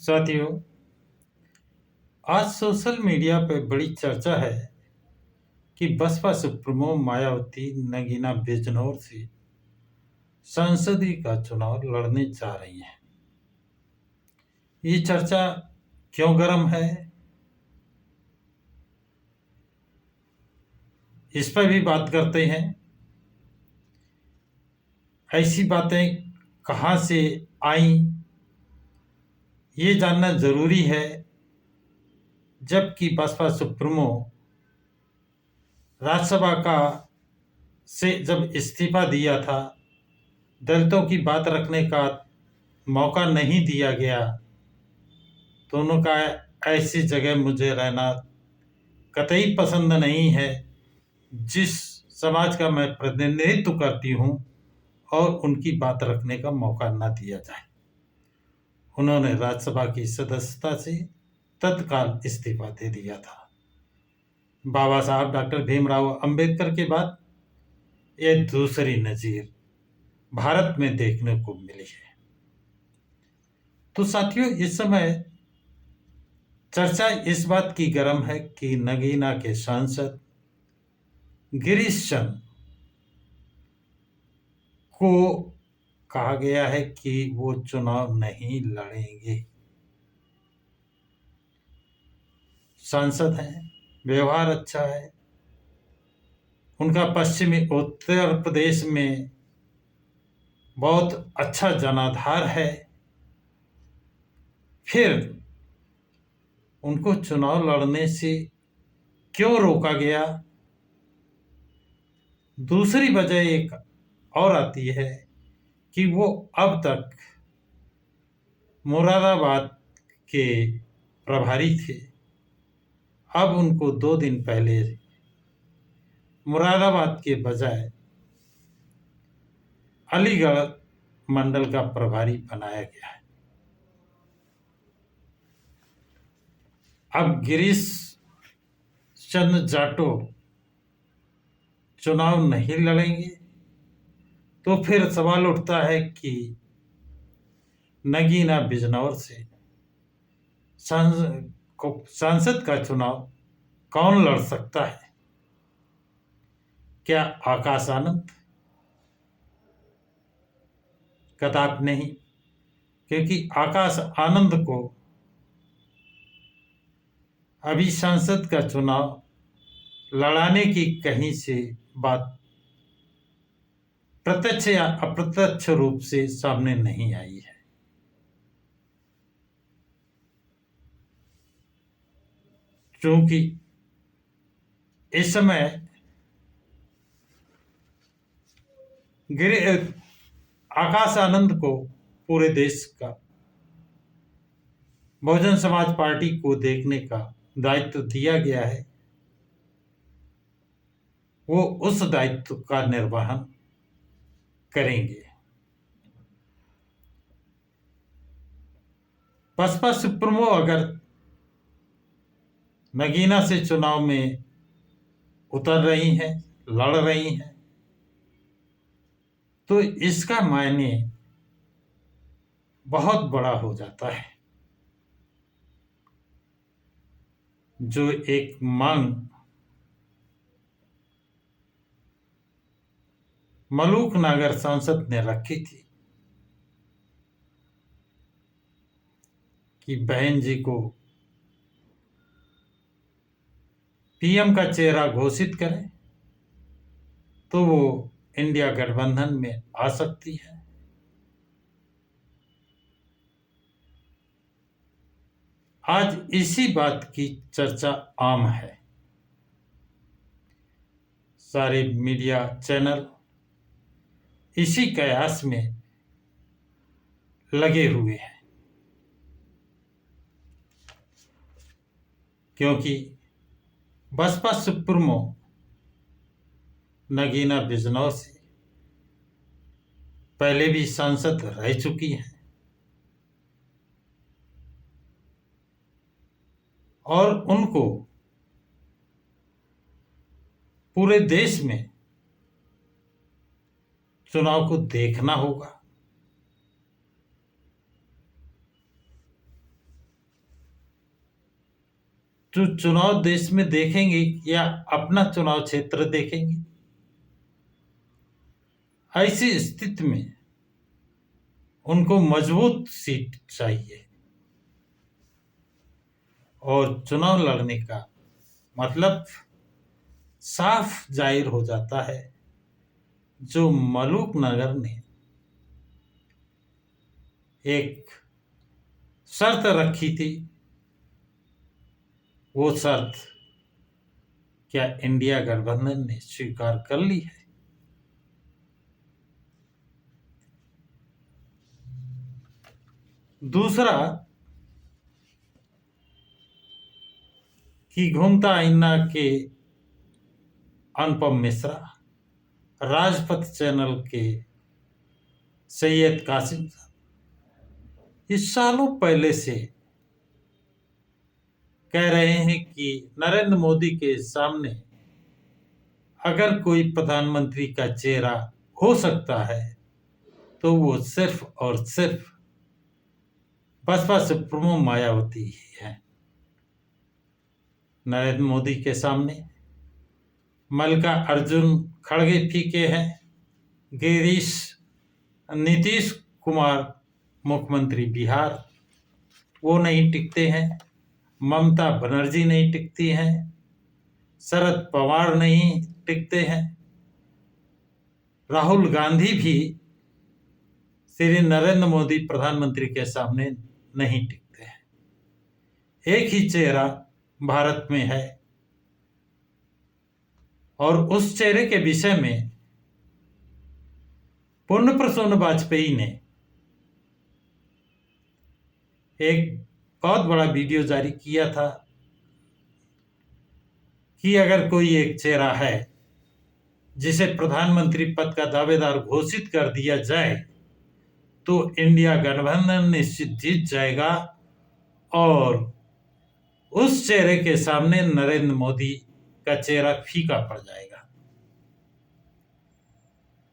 साथियों, आज social media पे बड़ी चर्चा है कि बसपा सुप्रीमो मायावती नगीना बिजनौर से संसदीय का चुनाव लड़ने जा रही हैं। ये चर्चा क्यों गर्म है, इस पर भी बात करते हैं। ऐसी बातें कहां से आई, ये जानना जरूरी है। जबकि बसपा सुप्रीमो राज्यसभा का से जब इस्तीफा दिया था, दलितों की बात रखने का मौका नहीं दिया गया, तो उनका ऐसी जगह मुझे रहना कतई पसंद नहीं है जिस समाज का मैं प्रतिनिधित्व करती हूं और उनकी बात रखने का मौका न दिया जाए। उन्होंने राज्यसभा की सदस्यता से तत्काल इस्तीफा दे दिया था। बाबा साहब डॉक्टर भीमराव अंबेडकर के बाद यह दूसरी नजीर भारत में देखने को मिली है। तो साथियों, इस समय चर्चा इस बात की गर्म है कि नगीना के सांसद गिरीश चंद को कहा गया है कि वो चुनाव नहीं लड़ेंगे। सांसद हैं, व्यवहार अच्छा है, उनका पश्चिमी उत्तर प्रदेश में बहुत अच्छा जनाधार है, फिर उनको चुनाव लड़ने से क्यों रोका गया? दूसरी वजह एक और आती है कि वो अब तक मुरादाबाद के प्रभारी थे। अब उनको 2 दिन पहले मुरादाबाद के बजाय अलीगढ़ मंडल का प्रभारी बनाया गया है। अब गिरीश चंद जाटो चुनाव नहीं लड़ेंगे, तो फिर सवाल उठता है कि नगीना बिजनौर से सांसद का चुनाव कौन लड़ सकता है? क्या आकाश आनंद? कदापि नहीं, क्योंकि आकाश आनंद को अभी सांसद का चुनाव लड़ाने की कहीं से बात प्रत्यक्ष या अप्रत्यक्ष रूप से सामने नहीं आई है। क्योंकि इस समय आकाश आनंद को पूरे देश का बहुजन समाज पार्टी को देखने का दायित्व दिया गया है। वो उस दायित्व का निर्वहन करेंगे। बसपा सुप्रीमो अगर नगीना से चुनाव में उतर रही हैं, लड़ रही हैं, तो इसका मायने बहुत बड़ा हो जाता है। जो एक मांग मलूक नागर सांसद ने रखी थी कि बहन जी को पीएम का चेहरा घोषित करें, तो वो इंडिया गठबंधन में आ सकती है। आज इसी बात की चर्चा आम है। सारे मीडिया चैनल इसी कयास में लगे हुए हैं, क्योंकि बसपा सुप्रीमो नगीना बिजनौर से पहले भी सांसद रह चुकी हैं और उनको पूरे देश में चुनाव को देखना होगा। जो चुनाव देश में देखेंगे या अपना चुनाव क्षेत्र देखेंगे? ऐसी स्थिति में उनको मजबूत सीट चाहिए और चुनाव लड़ने का मतलब साफ जाहिर हो जाता है। जो मलूक नगर ने एक शर्त रखी थी, वो शर्त क्या इंडिया गठबंधन ने स्वीकार कर ली है? दूसरा कि घूमता आईना के अनुपम मिश्रा, राजपथ चैनल के सैयद कासिम साहब इस सालों पहले से कह रहे हैं कि नरेंद्र मोदी के सामने अगर कोई प्रधानमंत्री का चेहरा हो सकता है तो वो सिर्फ और सिर्फ बसपा सुप्रीमो मायावती ही है। नरेंद्र मोदी के सामने मल्लिकार्जुन खड़गे फीके हैं, नीतीश कुमार मुख्यमंत्री बिहार वो नहीं टिकते हैं, ममता बनर्जी नहीं टिकती हैं, शरद पवार नहीं टिकते हैं, राहुल गांधी भी श्री नरेंद्र मोदी प्रधानमंत्री के सामने नहीं टिकते हैं। एक ही चेहरा भारत में है और उस चेहरे के विषय में पुण्य प्रसून वाजपेयी ने एक बहुत बड़ा वीडियो जारी किया था कि अगर कोई एक चेहरा है जिसे प्रधानमंत्री पद का दावेदार घोषित कर दिया जाए तो इंडिया गठबंधन निश्चित जीत जाएगा और उस चेहरे के सामने नरेंद्र मोदी का चेहरा फीका पड़ जाएगा।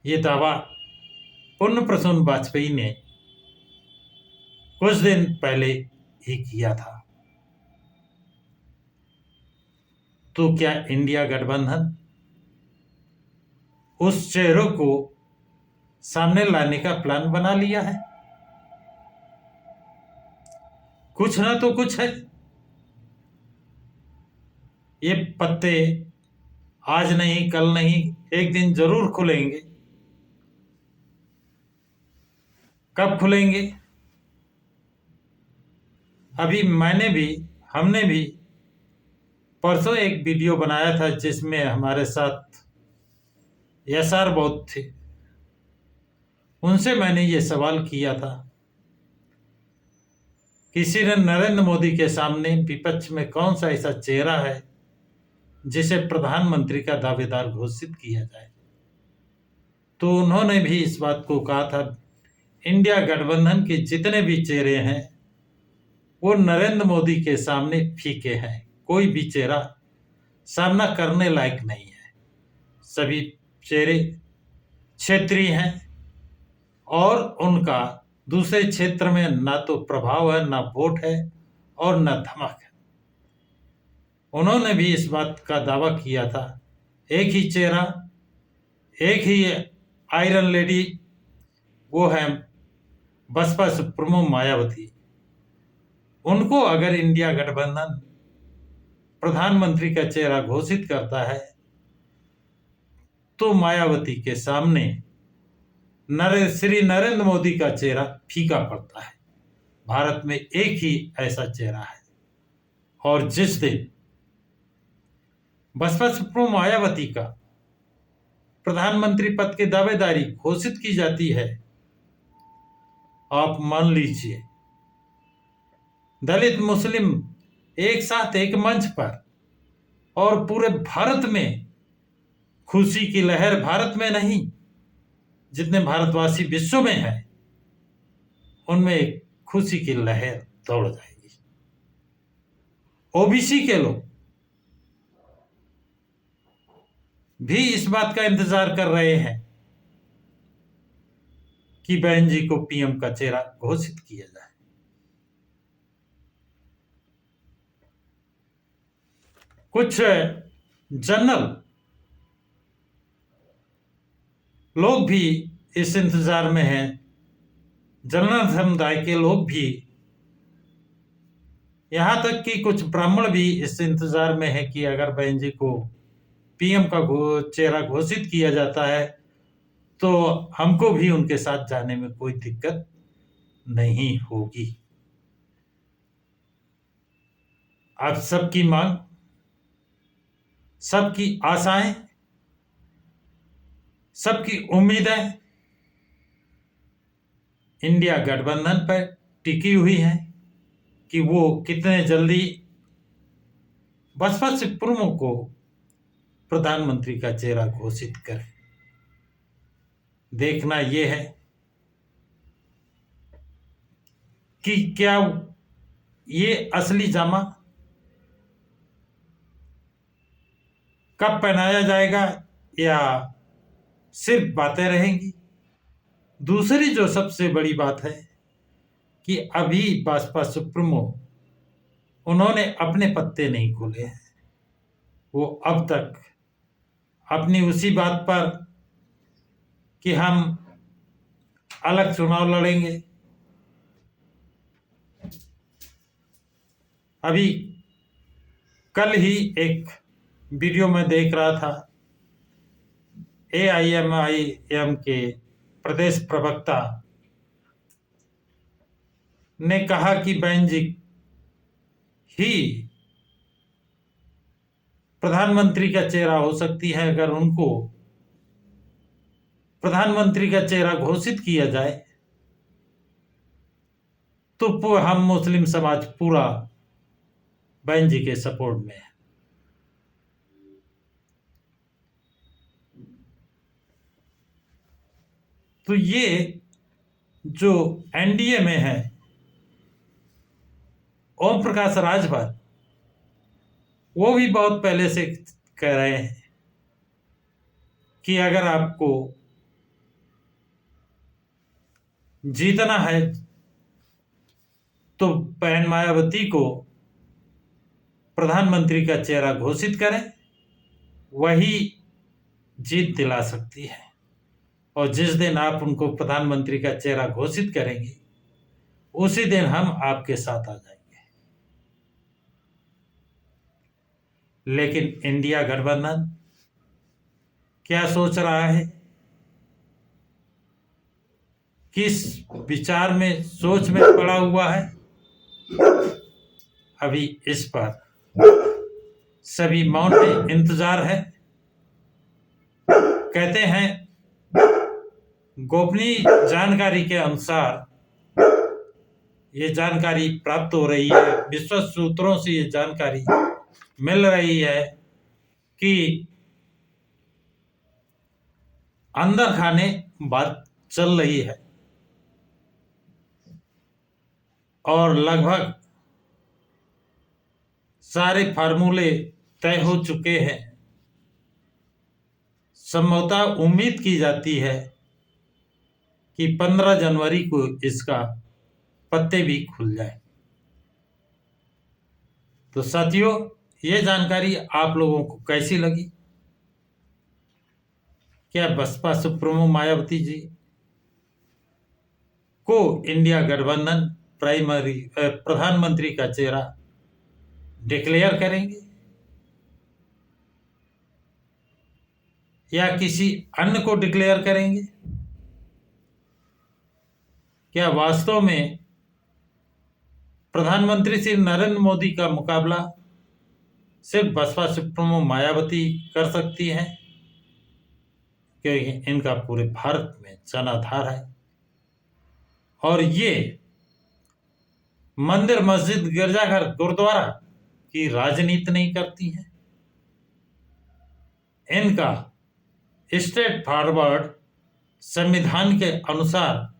ये दावा पुण्य प्रसून वाजपेयी ने कुछ दिन पहले ही किया था। तो क्या इंडिया गठबंधन उस चेहरों को सामने लाने का प्लान बना लिया है? कुछ ना तो कुछ है। ये पत्ते आज नहीं कल नहीं एक दिन जरूर खुलेंगे। कब खुलेंगे? अभी हमने भी परसों एक वीडियो बनाया था जिसमें हमारे साथ एसआर बौद्ध थे। उनसे मैंने ये सवाल किया था किसी ने नरेंद्र मोदी के सामने विपक्ष में कौन सा ऐसा चेहरा है जिसे प्रधानमंत्री का दावेदार घोषित किया जाए, तो उन्होंने भी इस बात को कहा था इंडिया गठबंधन के जितने भी चेहरे हैं वो नरेंद्र मोदी के सामने फीके हैं, कोई भी चेहरा सामना करने लायक नहीं है। सभी चेहरे क्षेत्रीय हैं और उनका दूसरे क्षेत्र में ना तो प्रभाव है, ना वोट है और ना धमक है। उन्होंने भी इस बात का दावा किया था एक ही चेहरा, एक ही आयरन लेडी, वो है बसपा सुप्रीमो मायावती। उनको अगर इंडिया गठबंधन प्रधानमंत्री का चेहरा घोषित करता है तो मायावती के सामने श्री नरेंद्र मोदी का चेहरा फीका पड़ता है। भारत में एक ही ऐसा चेहरा है और जिस दिन बसपा सुप्रीमो मायावती का प्रधानमंत्री पद की दावेदारी घोषित की जाती है, आप मान लीजिए दलित मुस्लिम एक साथ एक मंच पर और पूरे भारत में खुशी की लहर, भारत में नहीं जितने भारतवासी विश्व में हैं उनमें एक खुशी की लहर दौड़ जाएगी। ओबीसी के लोग भी इस बात का इंतजार कर रहे हैं कि बहन जी को पीएम का चेहरा घोषित किया जाए। कुछ जनरल लोग भी इस इंतजार में हैं, जनरल समुदाय के लोग भी, यहां तक कि कुछ ब्राह्मण भी इस इंतजार में है कि अगर बहन जी को पीएम का चेहरा घोषित किया जाता है तो हमको भी उनके साथ जाने में कोई दिक्कत नहीं होगी। अब सबकी मांग, सबकी आशाएं, सबकी उम्मीदें इंडिया गठबंधन पर टिकी हुई हैं कि वो कितने जल्दी बसपा सुप्रीमो को प्रधानमंत्री का चेहरा घोषित करें। देखना यह है कि क्या ये असली जामा कब पहनाया जाएगा या सिर्फ बातें रहेंगी। दूसरी जो सबसे बड़ी बात है कि अभी बसपा सुप्रीमो उन्होंने अपने पत्ते नहीं खोले हैं। वो अब तक अपनी उसी बात पर कि हम अलग चुनाव लड़ेंगे। अभी कल ही एक वीडियो में देख रहा था, AIMIM के प्रदेश प्रवक्ता ने कहा कि बहन जी ही प्रधानमंत्री का चेहरा हो सकती है। अगर उनको प्रधानमंत्री का चेहरा घोषित किया जाए तो हम मुस्लिम समाज पूरा बहन जी के सपोर्ट में है। तो ये जो एनडीए में है, ओम प्रकाश राजभर वो भी बहुत पहले से कह रहे हैं कि अगर आपको जीतना है तो बहन मायावती को प्रधानमंत्री का चेहरा घोषित करें, वही जीत दिला सकती है। और जिस दिन आप उनको प्रधानमंत्री का चेहरा घोषित करेंगे उसी दिन हम आपके साथ आ जाएंगे। लेकिन इंडिया गठबंधन क्या सोच रहा है, किस विचार में, सोच में पड़ा हुआ है, अभी इस पर सभी मौन में इंतजार है। कहते हैं गोपनीय जानकारी के अनुसार ये जानकारी प्राप्त हो रही है, विश्वस्त सूत्रों से ये जानकारी मिल रही है कि अंदर खाने बात चल रही है और लगभग सारे फार्मूले तय हो चुके हैं। संभवतः उम्मीद की जाती है कि 15 जनवरी को इसका पत्ते भी खुल जाए। तो साथियों, ये जानकारी आप लोगों को कैसी लगी? क्या बसपा सुप्रीमो मायावती जी को इंडिया गठबंधन प्रधानमंत्री का चेहरा डिक्लेयर करेंगे या किसी अन्य को डिक्लेयर करेंगे? क्या वास्तव में प्रधानमंत्री श्री नरेंद्र मोदी का मुकाबला सिर्फ बसपा सुप्रीमो मायावती कर सकती हैं, क्योंकि इनका पूरे भारत में जनाधार है और ये मंदिर, मस्जिद, गिरजाघर, गुरुद्वारा की राजनीति नहीं करती हैं। इनका स्ट्रेट फॉरवर्ड संविधान के अनुसार,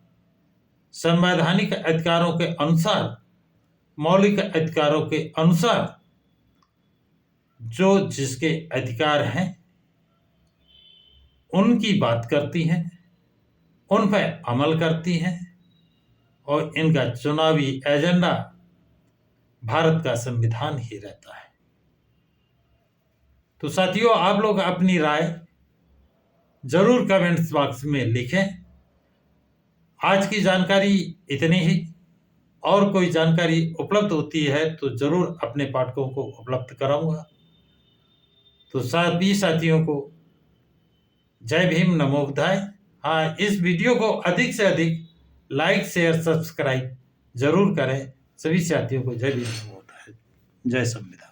संवैधानिक अधिकारों के अनुसार, मौलिक अधिकारों के अनुसार जो जिसके अधिकार हैं उनकी बात करती हैं, उन पर अमल करती हैं और इनका चुनावी एजेंडा भारत का संविधान ही रहता है। तो साथियों, आप लोग अपनी राय जरूर कमेंट्स बॉक्स में लिखें। आज की जानकारी इतनी ही। और कोई जानकारी उपलब्ध होती है तो जरूर अपने पाठकों को उपलब्ध कराऊंगा। तो सभी साथियों को जय भीम, नमो बुद्धाय। हाँ, इस वीडियो को अधिक से अधिक लाइक, शेयर, सब्सक्राइब जरूर करें। सभी साथियों को जय भीम, नमो बुद्धाय। जय संविधान।